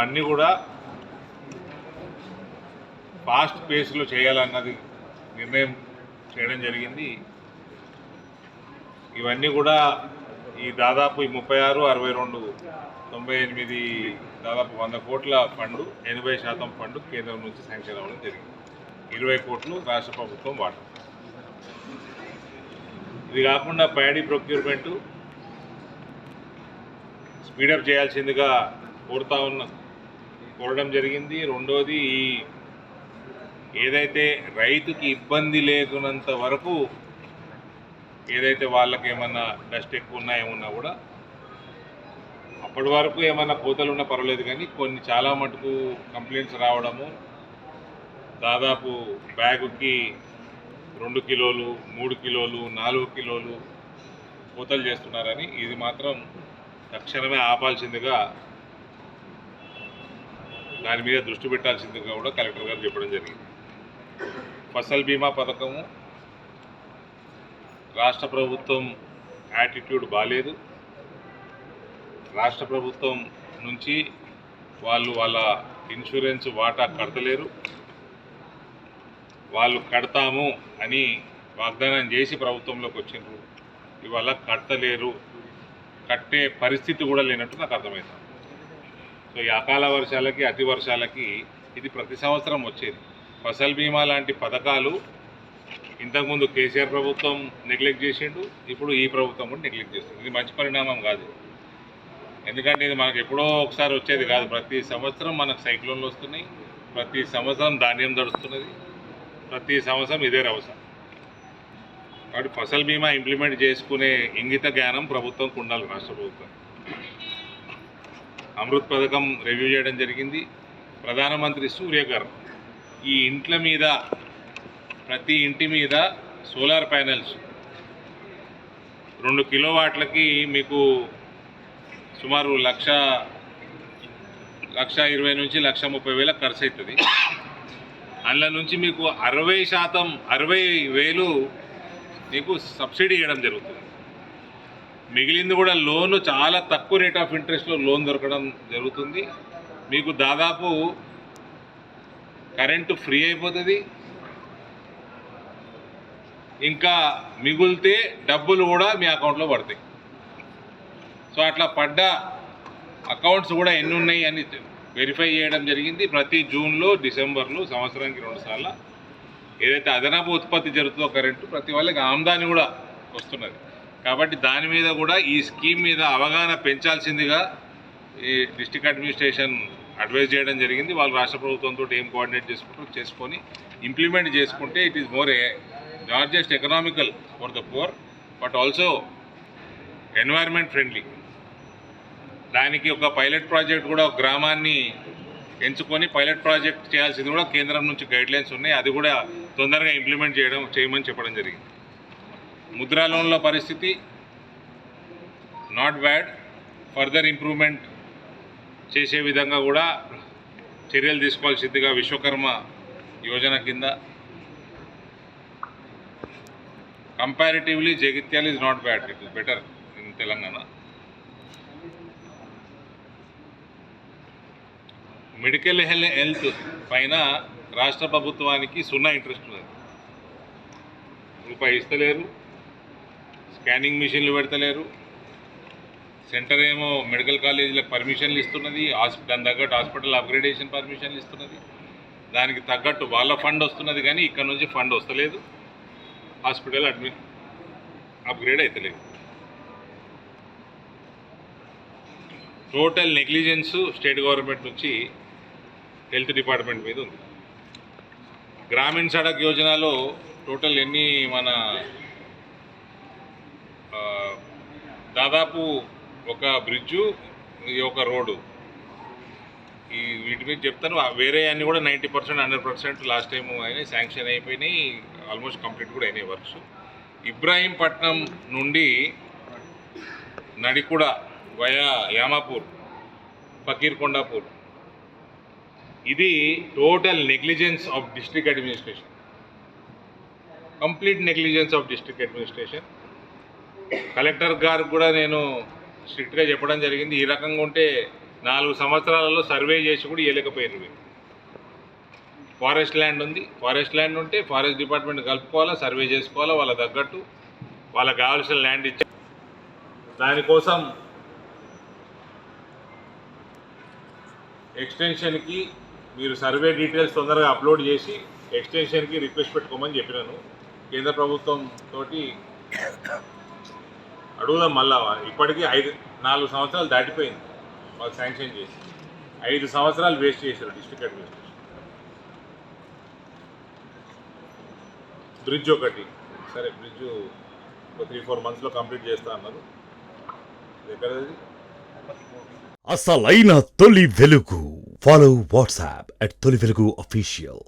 అవన్నీ కూడా ఫాస్ట్ పేస్లో చేయాలన్నది నిర్ణయం చేయడం జరిగింది. ఇవన్నీ కూడా ఈ దాదాపు 36, 62, 98 దాదాపు 100 కోట్ల ఫండు, 80% ఫండు కేంద్రం నుంచి శాంక్షన్ అవ్వడం జరిగింది. 20 కోట్లు రాష్ట్ర ప్రభుత్వం వాటా. ఇది కాకుండా ప్యాడీ ప్రొక్యూర్మెంటు స్పీడప్ చేయాల్సిందిగా కోరడం జరిగింది. రెండోది, ఏదైతే రైతుకి ఇబ్బంది లేకున్నంత వరకు ఏదైతే వాళ్ళకి ఏమన్నా డస్ట్ ఎక్కువ ఉన్నా ఏమున్నా కూడా అప్పటి వరకు ఏమన్నా కోతలు ఉన్నా పర్వాలేదు, కానీ కొన్ని చాలా మటుకు కంప్లైంట్స్ రావడము, దాదాపు బ్యాగుకి 2 కిలోలు, 3 కిలోలు, 4 కిలోలు కోతలు చేస్తున్నారని, ఇది మాత్రం తక్షణమే ఆపాల్సిందిగా, దాని మీద దృష్టి పెట్టాల్సిందిగా కూడా కలెక్టర్ గారు చెప్పడం జరిగింది. ఫసల్ బీమా పథకము రాష్ట్ర ప్రభుత్వం యాటిట్యూడ్ బాలేదు. రాష్ట్ర ప్రభుత్వం నుంచి వాళ్ళ ఇన్సూరెన్స్ వాటా కడతలేరు. వాళ్ళు కడతాము అని వాగ్దానం చేసి ప్రభుత్వంలోకి వచ్చిండ్రు, ఇవాళ కడతలేరు, కట్టే పరిస్థితి కూడా లేనట్టు నాకు అర్థమవుతుంది. సో ఈ అకాల వర్షాలకి, అతి వర్షాలకి ఇది ప్రతి సంవత్సరం వచ్చేది. ఫసల్ బీమా లాంటి పథకాలు ఇంతకుముందు కేసీఆర్ ప్రభుత్వం నెగ్లెక్ట్ చేసిండు, ఇప్పుడు ఈ ప్రభుత్వం కూడా నెగ్లెక్ట్ చేస్తుంది. ఇది మంచి పరిణామం కాదు. ఎందుకంటే ఇది మనకు ఎప్పుడో ఒకసారి వచ్చేది కాదు. ప్రతి సంవత్సరం మనకు సైక్లోన్లు వస్తున్నాయి, ప్రతి సంవత్సరం ధాన్యం దడుస్తున్నది, ప్రతి సంవత్సరం ఇదే రవస. కాబట్టి ఫసల్ బీమా ఇంప్లిమెంట్ చేసుకునే ఇంగిత జ్ఞానం ప్రభుత్వంకు ఉండాలి. రాష్ట్ర ప్రభుత్వం అమృత్ పథకం రివ్యూ చేయడం జరిగింది. ప్రధానమంత్రి సూర్యఘర్, ఈ ఇంట్ల మీద, ప్రతి ఇంటి మీద సోలార్ ప్యానెల్స్ 2 కిలోవాట్లకి మీకు సుమారు 1,20,000 నుంచి 1,30,000 ఖర్చు అవుతుంది. అందులో నుంచి మీకు 60,000 మీకు సబ్సిడీ ఇవ్వడం జరుగుతుంది. మిగిలింది కూడా లోను చాలా తక్కువ రేట్ ఆఫ్ ఇంట్రెస్ట్లో లోన్ దొరకడం జరుగుతుంది. మీకు దాదాపు కరెంటు ఫ్రీ అయిపోతుంది. ఇంకా మిగిలితే డబ్బులు కూడా మీ అకౌంట్లో పడతాయి. సో అట్లా పడ్డ అకౌంట్స్ కూడా ఎన్ని ఉన్నాయి అని వెరిఫై చేయడం జరిగింది. ప్రతి జూన్లో, డిసెంబర్లో సంవత్సరానికి 2 సార్లు ఏదైతే అదనపు ఉత్పత్తి జరుగుతుందో కరెంటు, ప్రతి వాళ్ళకి ఆమ్దాని కూడా వస్తున్నది. కాబట్టి దాని మీద కూడా ఈ స్కీమ్ మీద అవగాహన పెంచాల్సిందిగా ఈ డిస్ట్రిక్ట్ అడ్మినిస్ట్రేషన్ అడ్వైజ్ చేయడం జరిగింది. వాళ్ళు రాష్ట్ర ప్రభుత్వంతో ఏం కోఆర్డినేట్ చేసుకొని ఇంప్లిమెంట్ చేసుకుంటే it is more not just economical for the poor but also environment friendly. దానికి ఒక పైలట్ ప్రాజెక్ట్ కూడా, ఒక గ్రామాన్ని ఎంచుకొని పైలట్ ప్రాజెక్ట్ చేయాల్సింది కూడా కేంద్రం నుంచి గైడ్లైన్స్ ఉన్నాయి. అది కూడా తొందరగా ఇంప్లిమెంట్ చేయమని చెప్పడం జరిగింది. ముద్రా లోన్ల పరిస్థితి నాట్ బ్యాడ్, ఫర్దర్ ఇంప్రూవ్మెంట్ చేసే విధంగా కూడా చర్యలు తీసుకోవాల్సిందిగా విశ్వకర్మ యోజన కింద comparatively Jagtial is not bad, it is better in Telangana. Medical health పైన రాష్ట్ర ప్రభుత్వానికి 0 ఇంట్రెస్ట్ ఉన్నది. రూపాయి ఇస్తలేరు, స్కానింగ్ మిషన్లు పెడతలేరు. సెంటర్ ఏమో మెడికల్ కాలేజీలకు పర్మిషన్లు ఇస్తున్నది, దాని తగ్గట్టు హాస్పిటల్ అప్గ్రేడేషన్ పర్మిషన్లు ఇస్తున్నది, దానికి తగ్గట్టు వాళ్ళ ఫండ్ వస్తున్నది, కానీ ఇక్కడ నుంచి ఫండ్ వస్తలేదు, హాస్పిటల్ అప్గ్రేడ్ అవుతలేదు. టోటల్ నెగ్లిజెన్స్ స్టేట్ గవర్నమెంట్ నుంచి హెల్త్ డిపార్ట్మెంట్ మీద ఉంది. గ్రామీణ సడక్ యోజనలో టోటల్ ఎన్ని మన దాదాపు ఒక బ్రిడ్జు, ఒక రోడ్డు, ఈ వీటి మీద చెప్తాను. వేరే అన్నీ కూడా 90%, 100% లాస్ట్ టైం అయినాయి, శాంక్షన్ అయిపోయినాయి, ఆల్మోస్ట్ కంప్లీట్ కూడా అయినాయి వర్క్స్. ఇబ్రాహీంపట్నం నుండి నడికుడ వయా యామాపూర్, ఫకీర్కొండాపూర్, ఇది total negligence of district administration, complete negligence of district administration. Collector గారు కూడా నేను స్ట్రిక్ట్గా చెప్పడం జరిగింది. ఈ రకంగా ఉంటే 4 సంవత్సరాలలో సర్వే చేసి కూడా ఇవ్వలేకపోయారు వీళ్ళు. ఫారెస్ట్ ల్యాండ్ ఉంది, ఫారెస్ట్ ల్యాండ్ ఉంటే ఫారెస్ట్ డిపార్ట్మెంట్ కలుపుకోవాలా, సర్వే చేసుకోవాలా, వాళ్ళ తగ్గట్టు వాళ్ళకి కావాల్సిన ల్యాండ్ ఇచ్చి దానికోసం ఎక్స్టెన్షన్కి మీరు సర్వే డీటెయిల్స్ తొందరగా అప్లోడ్ చేసి ఎక్స్టెన్షన్కి రిక్వెస్ట్ పెట్టుకోమని చెప్పినాను. కేంద్ర ప్రభుత్వం తోటి అడుగుదాం మళ్ళా. ఇప్పటికీ 4 సంవత్సరాలు దాటిపోయింది మాకు శాంక్షన్ చేసి. 5 సంవత్సరాలు వేస్ట్ చేశారు డిస్ట్రిక్ట్ అడ్మినిస్ట్రేషన్. బ్రిడ్జ్ ఒకటి, సరే బ్రిడ్జ్ ఒక 3-4 మంత్స్లో కంప్లీట్ చేస్తా అన్నారు. ఎక్కడది అసలైన తొలి వెలుగు. ఫాలో వాట్సాప్ @తొలి వెలుగు official.